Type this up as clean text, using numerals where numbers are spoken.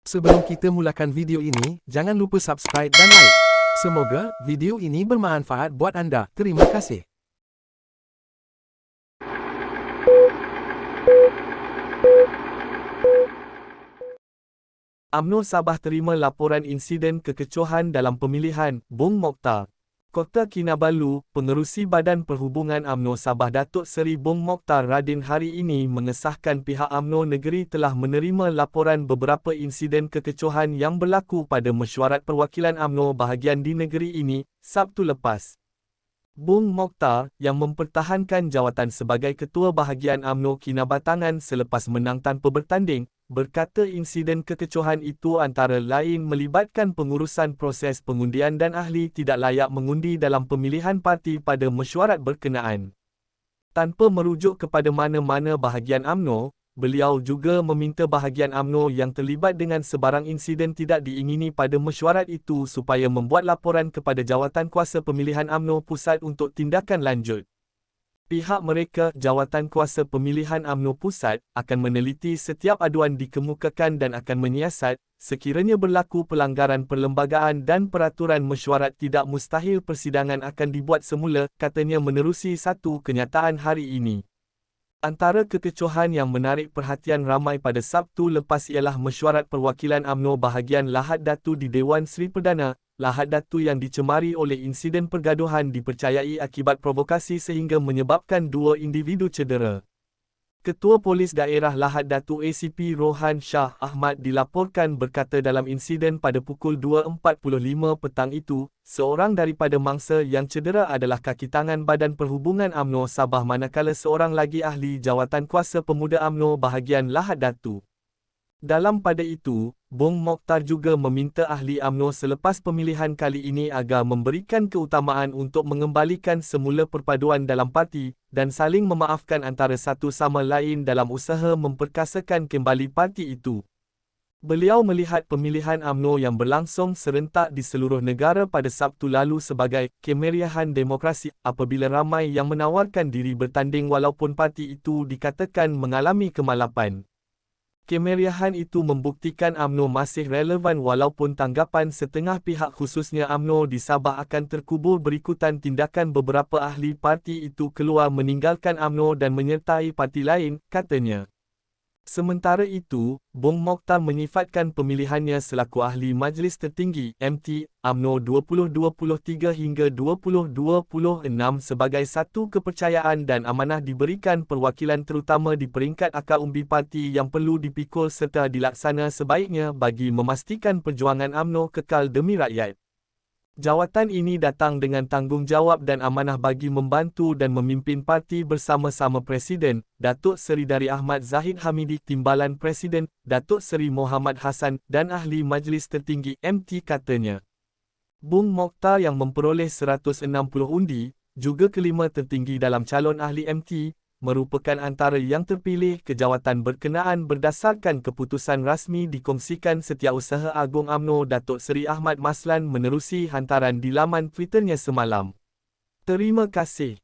Sebelum kita mulakan video ini, jangan lupa subscribe dan like. Semoga video ini bermanfaat buat anda. Terima kasih. UMNO Sabah terima laporan insiden kekecohan dalam pemilihan Bung Mokhtar. Kota Kinabalu, Pengerusi Badan Perhubungan UMNO Sabah Datuk Seri Bung Mokhtar Radin hari ini mengesahkan pihak UMNO Negeri telah menerima laporan beberapa insiden kekecohan yang berlaku pada mesyuarat perwakilan UMNO bahagian di negeri ini, Sabtu lepas. Bung Mokhtar, yang mempertahankan jawatan sebagai Ketua Bahagian UMNO Kinabatangan selepas menang tanpa bertanding, berkata insiden kekecohan itu antara lain melibatkan pengurusan proses pengundian dan ahli tidak layak mengundi dalam pemilihan parti pada mesyuarat berkenaan. Tanpa merujuk kepada mana-mana bahagian UMNO, beliau juga meminta bahagian UMNO yang terlibat dengan sebarang insiden tidak diingini pada mesyuarat itu supaya membuat laporan kepada Jawatankuasa Pemilihan UMNO Pusat untuk tindakan lanjut. Pihak mereka, Jawatankuasa Pemilihan UMNO Pusat, akan meneliti setiap aduan dikemukakan dan akan menyiasat, sekiranya berlaku pelanggaran perlembagaan dan peraturan mesyuarat tidak mustahil persidangan akan dibuat semula, katanya menerusi satu kenyataan hari ini. Antara kekecohan yang menarik perhatian ramai pada Sabtu lepas ialah mesyuarat perwakilan UMNO bahagian Lahad Datu di Dewan Seri Perdana. Lahad Datu yang dicemari oleh insiden pergaduhan dipercayai akibat provokasi sehingga menyebabkan dua individu cedera. Ketua Polis Daerah Lahad Datu ACP Rohan Shah Ahmad dilaporkan berkata dalam insiden pada pukul 2.45 petang itu, seorang daripada mangsa yang cedera adalah kaki tangan Badan Perhubungan UMNO Sabah manakala seorang lagi ahli Jawatankuasa Pemuda UMNO bahagian Lahad Datu. Dalam pada itu, Bung Mokhtar juga meminta ahli UMNO selepas pemilihan kali ini agar memberikan keutamaan untuk mengembalikan semula perpaduan dalam parti dan saling memaafkan antara satu sama lain dalam usaha memperkasakan kembali parti itu. Beliau melihat pemilihan UMNO yang berlangsung serentak di seluruh negara pada Sabtu lalu sebagai kemeriahan demokrasi apabila ramai yang menawarkan diri bertanding walaupun parti itu dikatakan mengalami kemalapan. Kemeriahan itu membuktikan UMNO masih relevan walaupun tanggapan setengah pihak khususnya UMNO di Sabah akan terkubur berikutan tindakan beberapa ahli parti itu keluar meninggalkan UMNO dan menyertai parti lain, katanya. Sementara itu, Bung Mokhtar menyifatkan pemilihannya selaku Ahli Majlis Tertinggi (MT) UMNO 2023 hingga 2026 sebagai satu kepercayaan dan amanah diberikan perwakilan terutama di peringkat akar umbi parti yang perlu dipikul serta dilaksana sebaiknya bagi memastikan perjuangan UMNO kekal demi rakyat. Jawatan ini datang dengan tanggungjawab dan amanah bagi membantu dan memimpin parti bersama-sama Presiden, Datuk Seri Dari Ahmad Zahid Hamidi, Timbalan Presiden, Datuk Seri Mohamad Hassan, dan Ahli Majlis Tertinggi MT katanya. Bung Mokhtar yang memperoleh 160 undi, juga kelima tertinggi dalam calon ahli MT, merupakan antara yang terpilih ke jawatan berkenaan berdasarkan keputusan rasmi dikongsikan Setiausaha Agung UMNO Datuk Seri Ahmad Maslan menerusi hantaran di laman Twitternya semalam. Terima kasih.